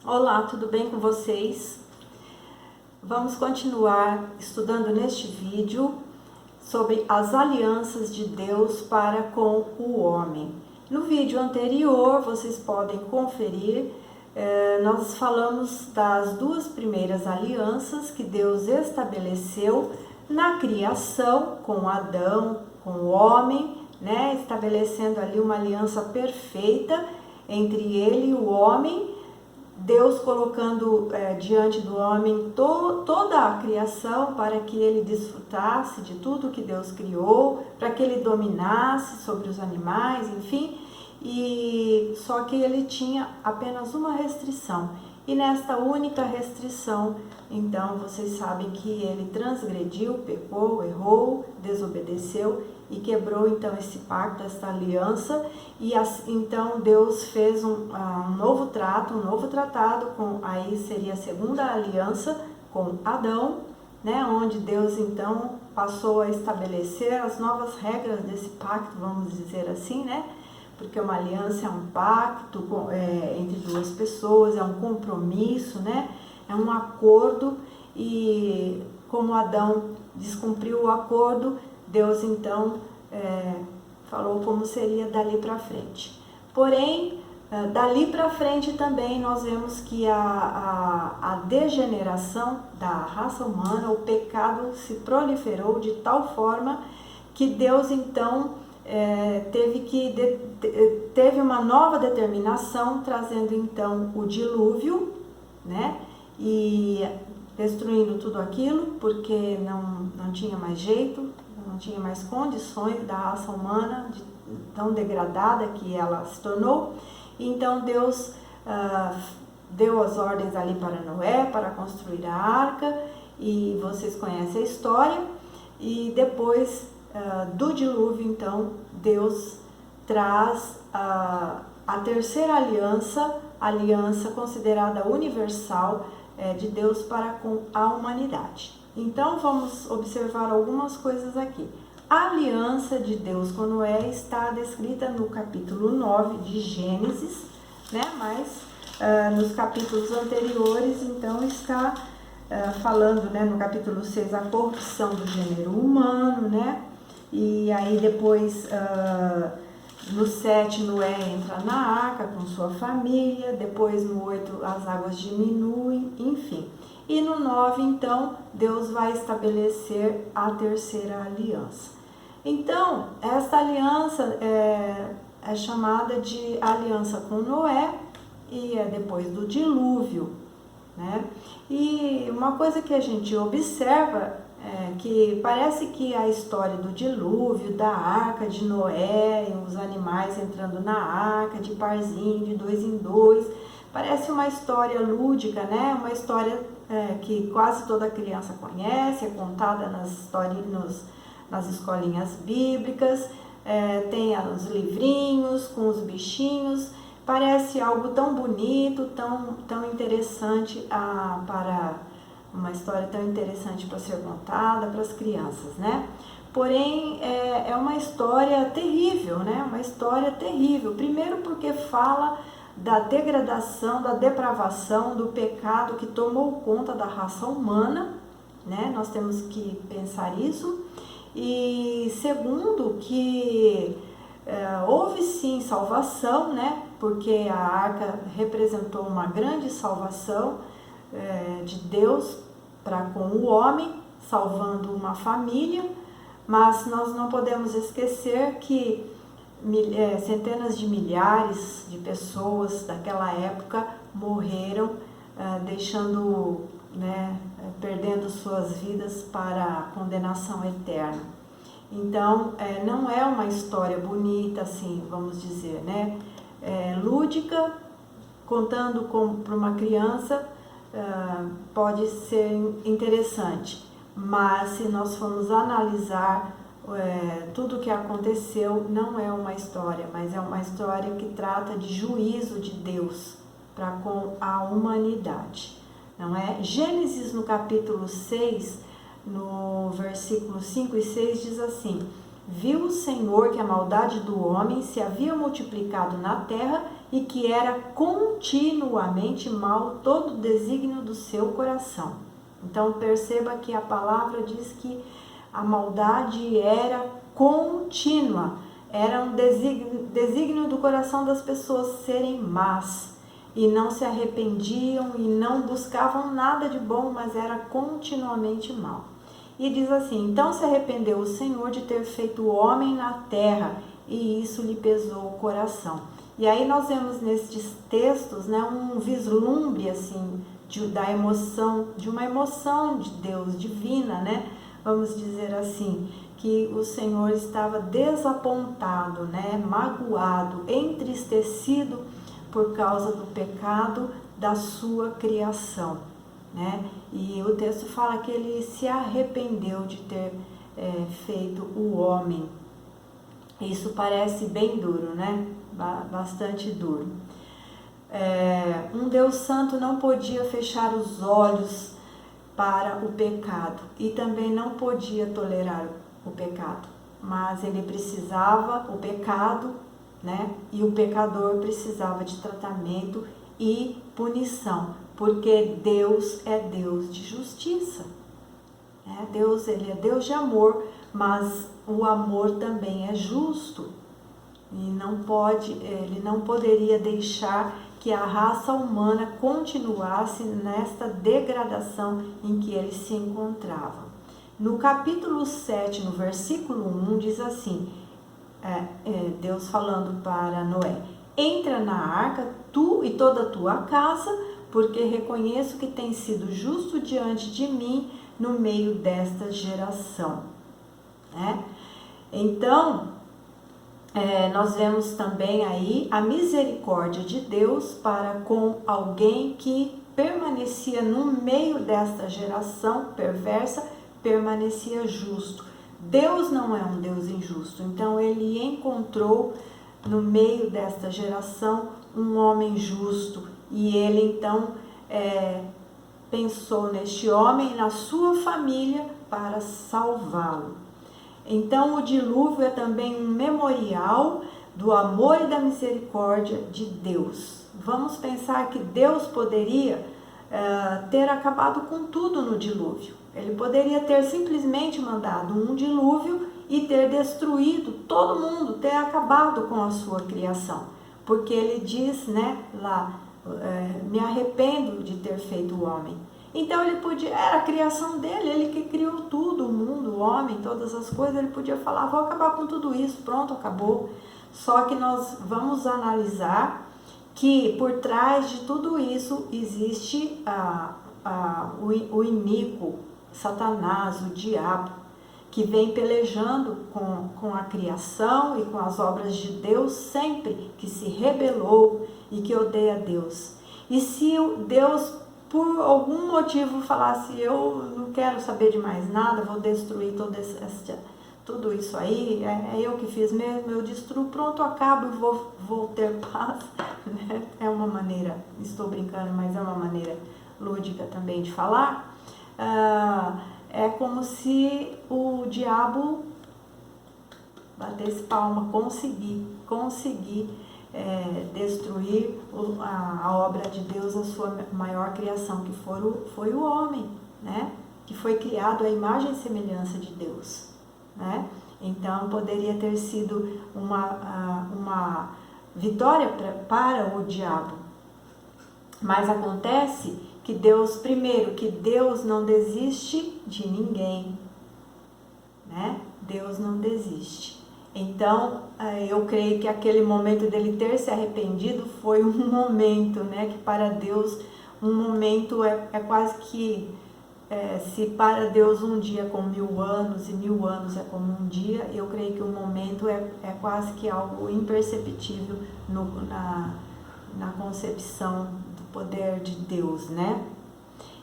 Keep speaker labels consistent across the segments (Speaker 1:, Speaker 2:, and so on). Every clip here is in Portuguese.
Speaker 1: Olá, tudo bem com vocês? Vamos continuar estudando neste vídeo sobre as alianças de Deus para com o homem. No vídeo anterior, vocês podem conferir, nós falamos das duas primeiras alianças que Deus estabeleceu na criação com Adão, com o homem, né? Estabelecendo ali uma aliança perfeita entre ele e o homem. Deus colocando diante do homem toda a criação para que ele desfrutasse de tudo que Deus criou, para que ele dominasse sobre os animais, enfim, e só que ele tinha apenas uma restrição. E nesta única restrição, então, vocês sabem que ele transgrediu, pecou, errou, desobedeceu e quebrou então esse pacto, essa aliança, e então Deus fez um novo trato, um novo tratado, aí seria a segunda aliança com Adão, né, onde Deus então passou a estabelecer as novas regras desse pacto, vamos dizer assim, né? Porque uma aliança é um pacto entre duas pessoas, é um compromisso, né? É um acordo, e como Adão descumpriu o acordo, Deus então falou como seria dali para frente. Porém, dali para frente também nós vemos que a degeneração da raça humana, o pecado se proliferou de tal forma que Deus então teve uma nova determinação, trazendo então o dilúvio, né? E destruindo tudo aquilo, porque não tinha mais jeito, não tinha mais condições da raça humana, tão degradada que ela se tornou. Então Deus deu as ordens ali para Noé, para construir a arca, e vocês conhecem a história. E depois do dilúvio, então, Deus traz a terceira aliança considerada universal de Deus para com a humanidade. Então, vamos observar algumas coisas aqui. A aliança de Deus com Noé está descrita no capítulo 9 de Gênesis, né? Mas nos capítulos anteriores, então, está falando, né, no capítulo 6, a corrupção do gênero humano, né? E aí depois, no 7, Noé entra na arca com sua família, depois no 8 as águas diminuem, enfim. E no 9, então, Deus vai estabelecer a terceira aliança. Então, esta aliança é chamada de aliança com Noé, e é depois do dilúvio, né? E uma coisa que a gente observa que parece que a história do dilúvio, da arca de Noé, e os animais entrando na arca de parzinho, de 2 em 2, parece uma história lúdica, né? Uma história que quase toda criança conhece, é contada nas escolinhas bíblicas, tem os livrinhos com os bichinhos. Parece algo tão bonito, tão interessante para uma história tão interessante para ser contada para as crianças, né? Porém, é uma história terrível, né? Uma história terrível. Primeiro porque fala da degradação, da depravação, do pecado que tomou conta da raça humana, né? Nós temos que pensar isso. E segundo que houve sim salvação, né? Porque a arca representou uma grande salvação de Deus para com o homem, salvando uma família, mas nós não podemos esquecer que centenas de milhares de pessoas daquela época morreram, deixando, né, perdendo suas vidas para a condenação eterna. Então, não é uma história bonita, assim, vamos dizer, né? Lúdica, contando para uma criança, pode ser interessante, mas se nós formos analisar tudo o que aconteceu, não é uma história, mas é uma história que trata de juízo de Deus para com a humanidade, não é? Gênesis, no capítulo 6, no versículo 5 e 6, diz assim: viu o Senhor que a maldade do homem se havia multiplicado na terra e que era continuamente mau todo o desígnio do seu coração. Então perceba que a palavra diz que a maldade era contínua, era um desígnio do coração das pessoas serem más, e não se arrependiam e não buscavam nada de bom, mas era continuamente mal. E diz assim: então se arrependeu o Senhor de ter feito o homem na terra, e isso lhe pesou o coração. E aí nós vemos nestes textos, né, um vislumbre assim da emoção, de uma emoção de Deus divina, né? Vamos dizer assim, que o Senhor estava desapontado, né, magoado, entristecido por causa do pecado da sua criação, né? E o texto fala que ele se arrependeu de ter feito o homem. Isso parece bem duro, né? Bastante duro. Um Deus Santo não podia fechar os olhos para o pecado e também não podia tolerar o pecado, mas ele precisava, o pecado, né? E o pecador precisava de tratamento e punição, porque Deus é Deus de justiça. Deus, ele é Deus de amor, mas o amor também é justo. E ele não poderia deixar que a raça humana continuasse nesta degradação em que ele se encontrava. No capítulo 7, no versículo 1, diz assim, Deus falando para Noé: entra na arca, tu e toda a tua casa, porque reconheço que tens sido justo diante de mim no meio desta geração. Então, nós vemos também aí a misericórdia de Deus para com alguém que permanecia no meio desta geração perversa, permanecia justo. Deus não é um Deus injusto, então ele encontrou no meio desta geração um homem justo, e ele então pensou neste homem e na sua família para salvá-lo. Então o dilúvio é também um memorial do amor e da misericórdia de Deus. Vamos pensar que Deus poderia ter acabado com tudo no dilúvio. Ele poderia ter simplesmente mandado um dilúvio e ter destruído todo mundo, ter acabado com a sua criação. Porque ele diz, né, lá, me arrependo de ter feito o homem. Então ele podia, era a criação dele, ele que criou tudo, o mundo, o homem, todas as coisas, ele podia falar, vou acabar com tudo isso, pronto, acabou. Só que nós vamos analisar que por trás de tudo isso existe o iníquo, Satanás, o diabo, que vem pelejando com a criação e com as obras de Deus sempre, que se rebelou e que odeia Deus. E se Deus, por algum motivo, falasse, eu não quero saber de mais nada, vou destruir tudo isso aí, é eu que fiz mesmo, eu destruo, pronto, acabo e vou ter paz. É uma maneira, estou brincando, mas é uma maneira lúdica também de falar. É como se o diabo batesse palma, conseguir destruir a obra de Deus, a sua maior criação, que foi o homem, né? Que foi criado à imagem e semelhança de Deus, né? Então poderia ter sido uma vitória para o diabo, mas acontece que Deus, primeiro, que Deus não desiste de ninguém, né? Deus não desiste. Então, eu creio que aquele momento dele ter se arrependido foi um momento, né? Que para Deus, um momento é quase que, se para Deus um dia é como 1000 anos e 1000 anos é como um dia, eu creio que um momento é quase que algo imperceptível na concepção do poder de Deus, né?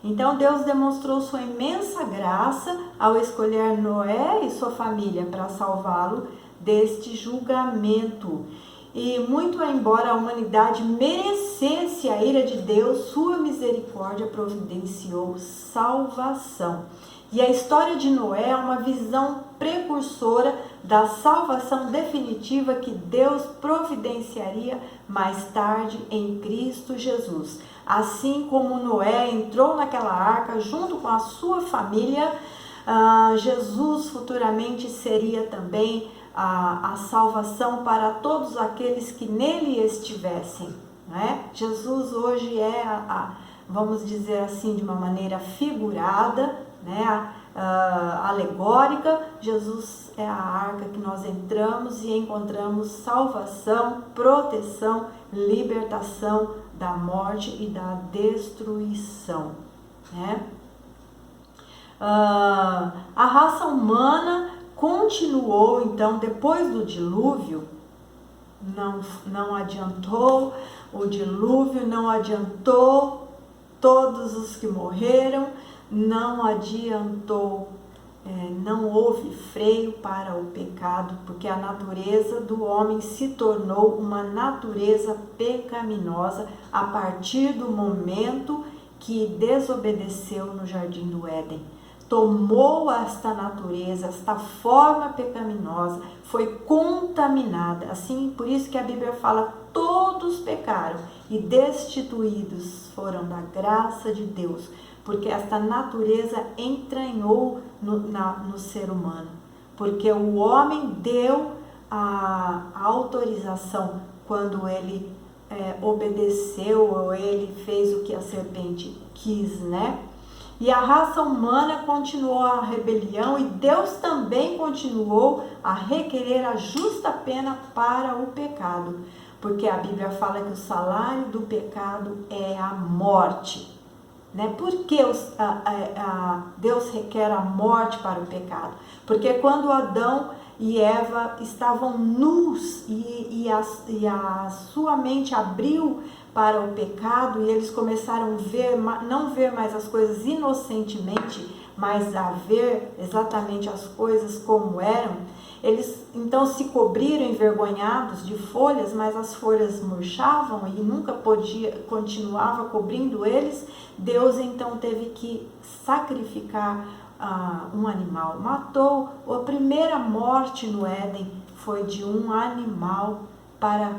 Speaker 1: Então Deus demonstrou sua imensa graça ao escolher Noé e sua família para salvá-lo deste julgamento. E muito embora a humanidade merecesse a ira de Deus, sua misericórdia providenciou salvação. E a história de Noé é uma visão precursora da salvação definitiva que Deus providenciaria mais tarde em Cristo Jesus. Assim como Noé entrou naquela arca junto com a sua família, Jesus futuramente seria também a salvação para todos aqueles que nele estivessem, né? Jesus hoje é vamos dizer assim, de uma maneira figurada, né? Alegórica. Jesus é a arca que nós entramos e encontramos salvação, proteção, libertação da morte e da destruição, né? A raça humana continuou, então, depois do dilúvio. Não adiantou, o dilúvio não adiantou todos os que morreram, não adiantou, não houve freio para o pecado, porque a natureza do homem se tornou uma natureza pecaminosa a partir do momento que desobedeceu no Jardim do Éden. Tomou esta natureza, esta forma pecaminosa, foi contaminada. Assim, por isso que a Bíblia fala, todos pecaram e destituídos foram da graça de Deus, porque esta natureza entranhou no ser humano, porque o homem deu a autorização quando ele obedeceu, ou ele fez o que a serpente quis, né? E a raça humana continuou a rebelião e Deus também continuou a requerer a justa pena para o pecado. Porque a Bíblia fala que o salário do pecado é a morte. Né? Por que Deus requer a morte para o pecado? Porque quando Adão e Eva estavam nus e a sua mente abriu para o pecado e eles começaram a não ver mais as coisas inocentemente, mas a ver exatamente as coisas como eram, eles então se cobriram envergonhados de folhas, mas as folhas murchavam e nunca continuava cobrindo eles. Deus então teve que sacrificar um animal, matou. A primeira morte no Éden foi de um animal, para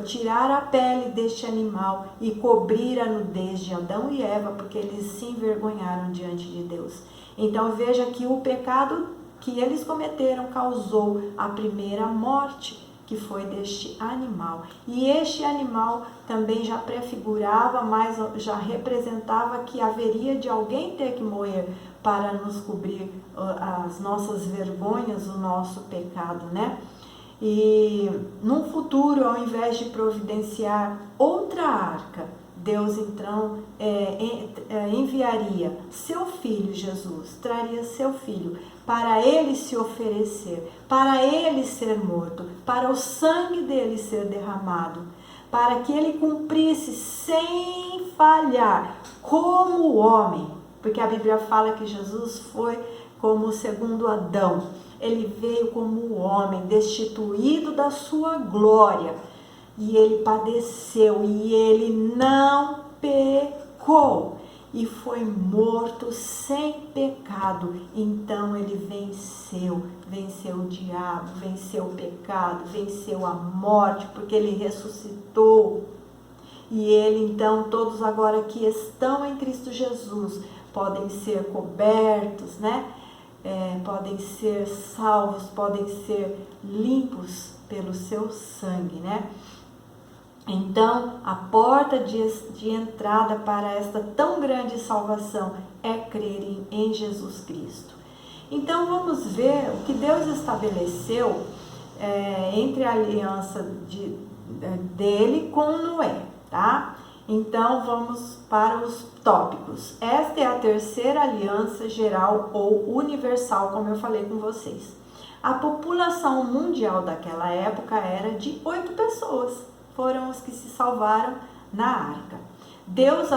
Speaker 1: tirar a pele deste animal e cobrir a nudez de Adão e Eva, porque eles se envergonharam diante de Deus. Então veja que o pecado que eles cometeram causou a primeira morte, que foi deste animal. E este animal também já prefigurava, mas já representava que haveria de alguém ter que morrer para nos cobrir as nossas vergonhas, o nosso pecado, né? E num futuro, ao invés de providenciar outra arca, Deus então enviaria seu filho Jesus, traria seu filho para ele se oferecer, para ele ser morto, para o sangue dele ser derramado, para que ele cumprisse sem falhar como homem, porque a Bíblia fala que Jesus foi como o segundo Adão. Ele veio como homem, destituído da sua glória, e ele padeceu, e ele não pecou, e foi morto sem pecado. Então ele venceu o diabo, venceu o pecado, venceu a morte, porque ele ressuscitou. E ele então, todos agora que estão em Cristo Jesus, podem ser cobertos, né? Podem ser salvos, podem ser limpos pelo seu sangue, né? Então, a porta de entrada para esta tão grande salvação é crer em Jesus Cristo. Então, vamos ver o que Deus estabeleceu entre a aliança dele com Noé, tá? Então, vamos para os tópicos. Esta é a terceira aliança geral ou universal, como eu falei com vocês. A população mundial daquela época era de 8 pessoas. Foram os que se salvaram na arca. Deus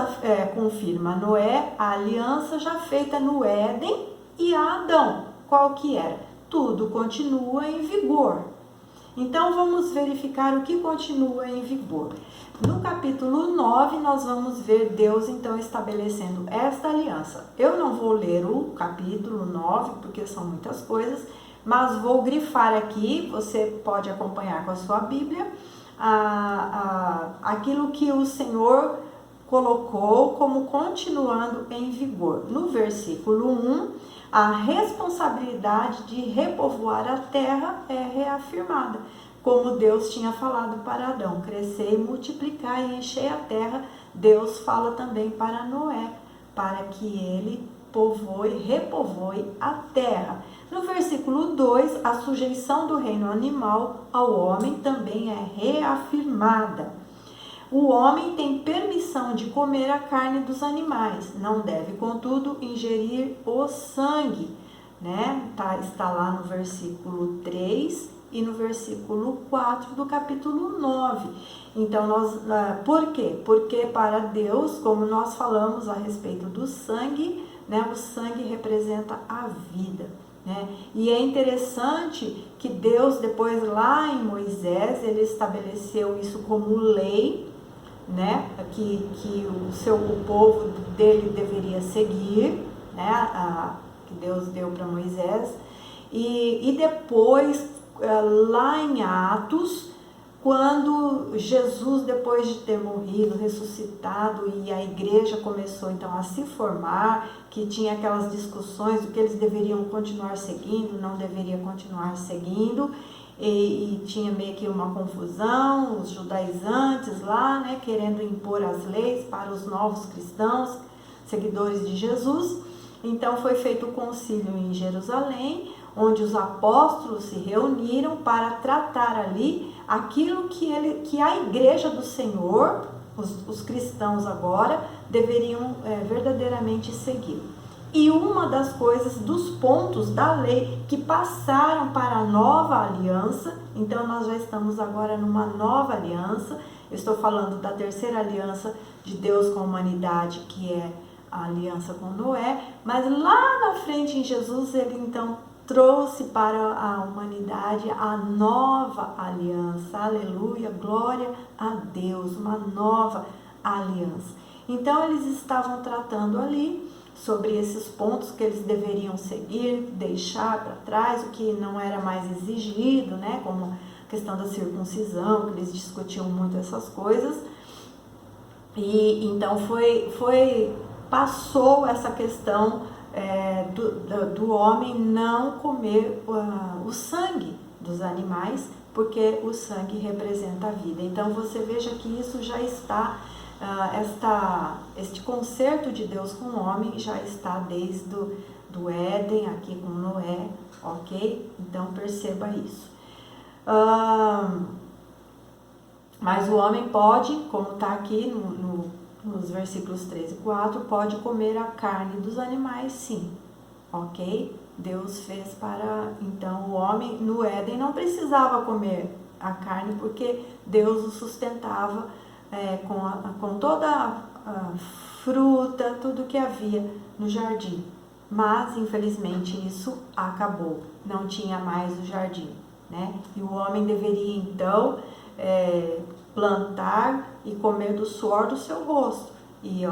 Speaker 1: confirma a Noé a aliança já feita no Éden e a Adão. Qual que era? Tudo continua em vigor. Então, vamos verificar o que continua em vigor. No capítulo 9, nós vamos ver Deus, então, estabelecendo esta aliança. Eu não vou ler o capítulo 9, porque são muitas coisas, mas vou grifar aqui, você pode acompanhar com a sua Bíblia, aquilo que o Senhor colocou como continuando em vigor. No versículo 1, a responsabilidade de repovoar a terra é reafirmada, como Deus tinha falado para Adão: crescer e multiplicar e encher a terra. Deus fala também para Noé, para que ele repovoe a terra. No versículo 2, a sujeição do reino animal ao homem também é reafirmada. O homem tem permissão de comer a carne dos animais, não deve, contudo, ingerir o sangue, né? Está lá no versículo 3 e no versículo 4 do capítulo 9. Então, por quê? Porque para Deus, como nós falamos a respeito do sangue, né, o sangue representa a vida, né? E é interessante que Deus, depois lá em Moisés, ele estabeleceu isso como lei, né, que o povo dele deveria seguir, né, que Deus deu para Moisés. E depois, lá em Atos, quando Jesus, depois de ter morrido, ressuscitado, e a igreja começou então a se formar, que tinha aquelas discussões do que eles deveriam continuar seguindo, não deveria continuar seguindo, e tinha meio que uma confusão, os judaizantes lá, né, querendo impor as leis para os novos cristãos, seguidores de Jesus. Então foi feito o concílio em Jerusalém, onde os apóstolos se reuniram para tratar ali aquilo que a igreja do Senhor, os cristãos agora, deveriam verdadeiramente seguir. E uma das coisas, dos pontos da lei que passaram para a nova aliança, então nós já estamos agora numa nova aliança. Eu estou falando da terceira aliança de Deus com a humanidade, que é a aliança com Noé, mas lá na frente em Jesus ele então trouxe para a humanidade a nova aliança. Aleluia, glória a Deus, uma nova aliança. Então eles estavam tratando ali sobre esses pontos que eles deveriam seguir, deixar para trás, o que não era mais exigido, né, como a questão da circuncisão, que eles discutiam muito essas coisas. E então passou essa questão do homem não comer o sangue dos animais, porque o sangue representa a vida. Então você veja que isso já está, este concerto de Deus com o homem já está desde do Éden, aqui com Noé, ok? Então perceba isso. Mas o homem pode, como está aqui nos versículos 3 e 4, pode comer a carne dos animais, sim, ok? Deus fez para, então, o homem no Éden não precisava comer a carne, porque Deus o sustentava com toda a fruta, tudo que havia no jardim. Mas, infelizmente, isso acabou, não tinha mais o jardim, né? E o homem deveria, então, plantar e comer do suor do seu rosto. E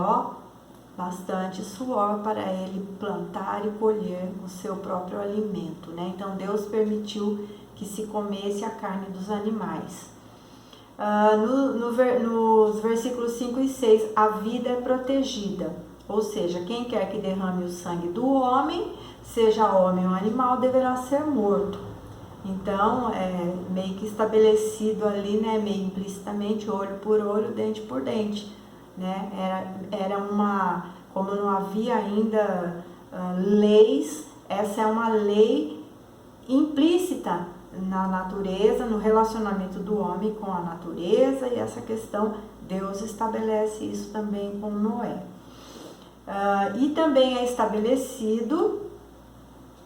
Speaker 1: bastante suor para ele plantar e colher o seu próprio alimento, né? Então Deus permitiu que se comesse a carne dos animais. Nos versículos 5 e 6, a vida é protegida, ou seja, quem quer que derrame o sangue do homem, seja homem ou animal, deverá ser morto. Então, meio que estabelecido ali, né, meio implicitamente, olho por olho, dente por dente, né? Era como não havia ainda leis, essa é uma lei implícita na natureza, no relacionamento do homem com a natureza, e essa questão, Deus estabelece isso também com Noé. E também é estabelecido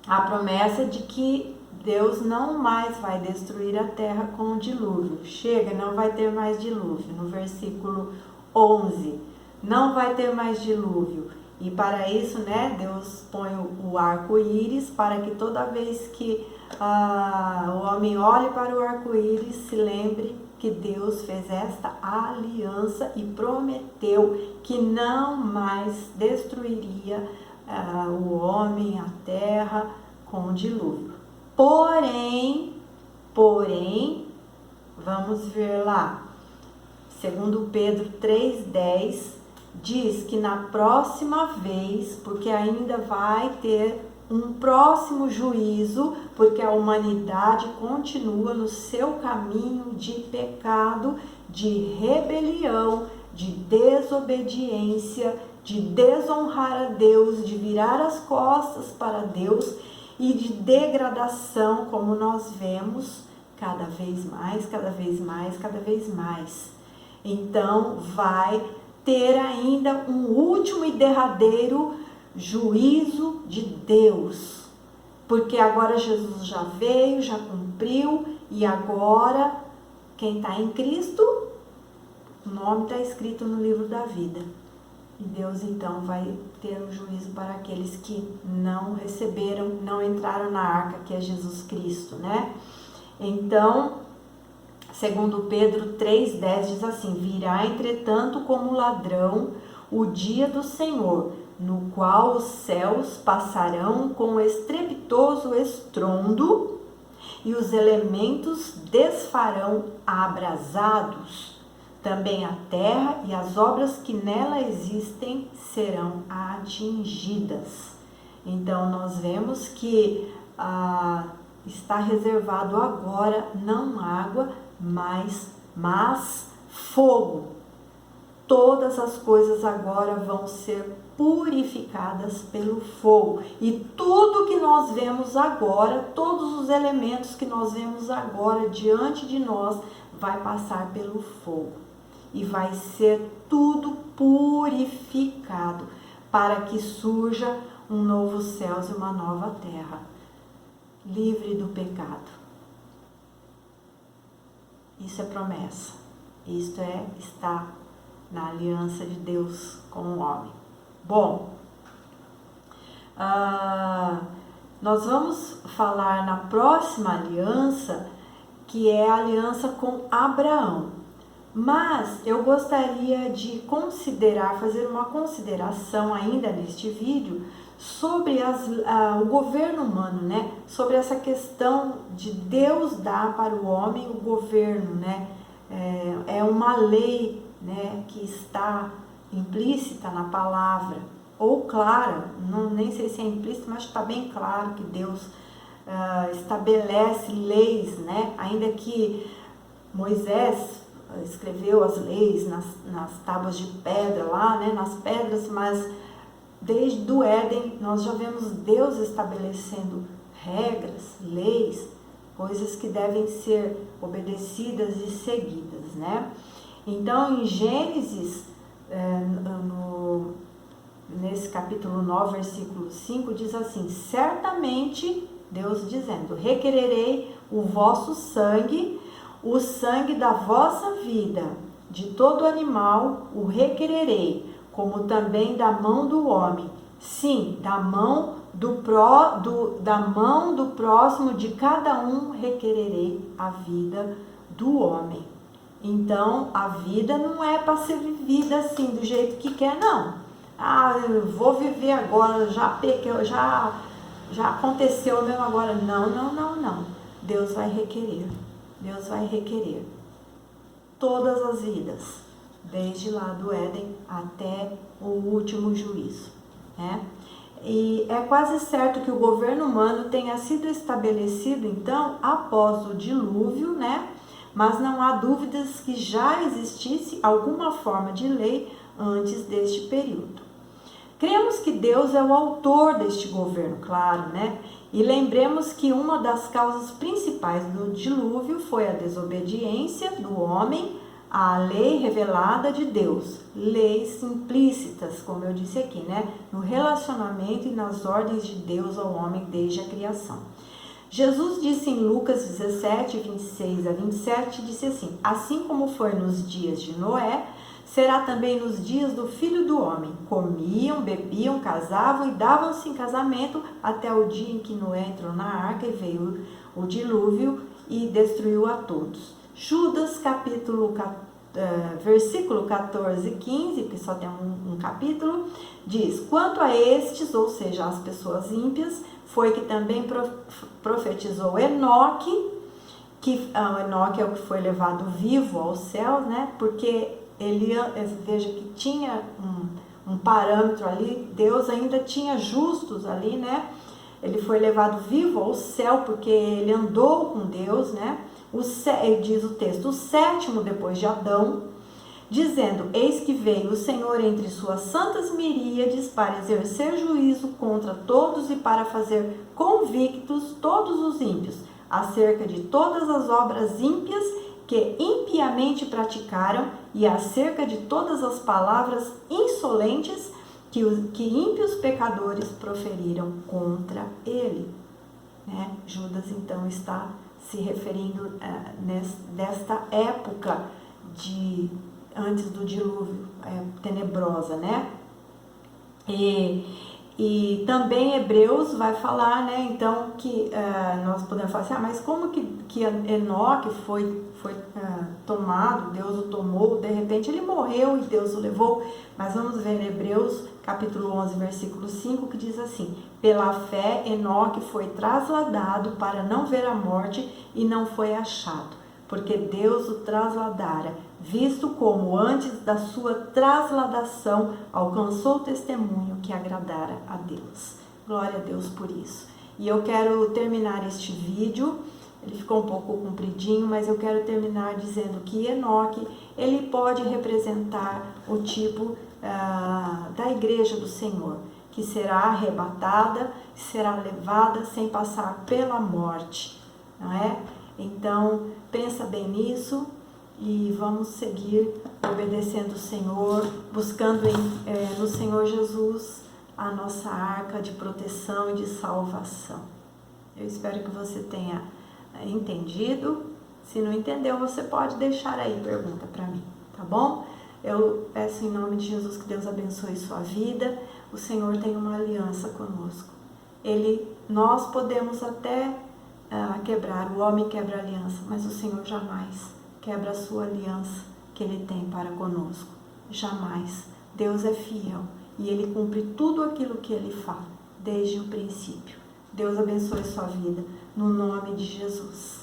Speaker 1: a promessa de que Deus não mais vai destruir a terra com o dilúvio. Chega, não vai ter mais dilúvio. No versículo 11, não vai ter mais dilúvio. E para isso, né, Deus põe o arco-íris para que toda vez que o homem olhe para o arco-íris, se lembre que Deus fez esta aliança e prometeu que não mais destruiria o homem, a terra, com o dilúvio. Porém, vamos ver lá, segundo Pedro 3,10, diz que na próxima vez, porque ainda vai ter um próximo juízo, porque a humanidade continua no seu caminho de pecado, de rebelião, de desobediência, de desonrar a Deus, de virar as costas para Deus e de degradação, como nós vemos cada vez mais, cada vez mais, cada vez mais. Então vai ter ainda um último e derradeiro juízo de Deus, porque agora Jesus já veio, já cumpriu, e agora quem está em Cristo, o nome está escrito no livro da vida. E Deus então vai ter um juízo para aqueles que não receberam, não entraram na arca, que é Jesus Cristo, né? Então, segundo Pedro 3,10 diz assim: virá entretanto como ladrão o dia do Senhor, no qual os céus passarão com estrepitoso estrondo e os elementos desfarão abrasados. Também a terra e as obras que nela existem serão atingidas. Então nós vemos que está reservado agora não água, mas fogo. Todas as coisas agora vão ser purificadas pelo fogo. E tudo que nós vemos agora, todos os elementos que nós vemos agora diante de nós, vai passar pelo fogo. E vai ser tudo purificado para que surja um novo céu e uma nova terra, livre do pecado. Isso é promessa. Isto está na aliança de Deus com o homem. Bom, nós vamos falar na próxima aliança, que é a aliança com Abraão. Mas eu gostaria de fazer uma consideração ainda neste vídeo sobre o governo humano, né? Sobre essa questão de Deus dar para o homem o governo, né? É uma lei, né, que está implícita na palavra, ou clara, nem sei se é implícita, mas está bem claro que Deus estabelece leis, né? Ainda que Moisés escreveu as leis nas tábuas de pedra lá, né, nas pedras, mas desde o Éden nós já vemos Deus estabelecendo regras, leis, coisas que devem ser obedecidas e seguidas, né? Então em Gênesis, nesse capítulo 9, versículo 5, diz assim: certamente, Deus dizendo, requererei o vosso sangue, o sangue da vossa vida, de todo animal o requererei, como também da mão do homem. Sim, da mão do próximo de cada um requererei a vida do homem. Então, a vida não é para ser vivida assim, do jeito que quer, não. Eu vou viver agora, já aconteceu mesmo agora. Não. Deus vai requerer. Deus vai requerer todas as vidas, desde lá do Éden até o último juízo, né? E é quase certo que o governo humano tenha sido estabelecido, então, após o dilúvio, né? Mas não há dúvidas que já existisse alguma forma de lei antes deste período. Cremos que Deus é o autor deste governo, claro, né? E lembremos que uma das causas principais do dilúvio foi a desobediência do homem à lei revelada de Deus. Leis implícitas, como eu disse aqui, né? No relacionamento e nas ordens de Deus ao homem desde a criação. Jesus disse em Lucas 17, 26 a 27, disse assim: assim como foi nos dias de Noé, será também nos dias do Filho do Homem. Comiam, bebiam, casavam e davam-se em casamento até o dia em que Noé entrou na arca e veio o dilúvio e destruiu a todos. Judas capítulo versículo 14 e 15, que só tem um capítulo, diz: quanto a estes, ou seja, as pessoas ímpias, foi que também profetizou Enoque, que Enoque é o que foi levado vivo aos céus, né? Porque ele, veja que tinha um parâmetro ali, Deus ainda tinha justos ali, né? Ele foi levado vivo ao céu porque ele andou com Deus, né? Diz o texto, o sétimo depois de Adão, dizendo: eis que veio o Senhor entre suas santas miríades para exercer juízo contra todos e para fazer convictos todos os ímpios, acerca de todas as obras ímpias que impiamente praticaram e acerca de todas as palavras insolentes que ímpios pecadores proferiram contra ele. Né? Judas então está se referindo nesta época antes do dilúvio, tenebrosa, né? E também Hebreus vai falar, né? Então que nós podemos falar assim, mas como que Enoque foi tomado, Deus o tomou, de repente ele morreu e Deus o levou. Mas vamos ver em Hebreus capítulo 11, versículo 5, que diz assim: pela fé Enoque foi trasladado para não ver a morte e não foi achado, porque Deus o trasladara, visto como antes da sua trasladação alcançou o testemunho que agradara a Deus. Glória a Deus por isso. E eu quero terminar este vídeo, ele ficou um pouco compridinho, mas eu quero terminar dizendo que Enoque, ele pode representar o tipo da igreja do Senhor, que será arrebatada, será levada sem passar pela morte, não é? Então, pensa bem nisso e vamos seguir obedecendo o Senhor, buscando no Senhor Jesus a nossa arca de proteção e de salvação. Eu espero que você tenha entendido. Se não entendeu, você pode deixar aí pergunta para mim, tá bom? Eu peço em nome de Jesus que Deus abençoe sua vida. O Senhor tem uma aliança conosco. Nós podemos até quebrar, o homem quebra a aliança, mas o Senhor jamais quebra a sua aliança que Ele tem para conosco. Jamais. Deus é fiel e Ele cumpre tudo aquilo que Ele fala, desde o princípio. Deus abençoe sua vida, no nome de Jesus.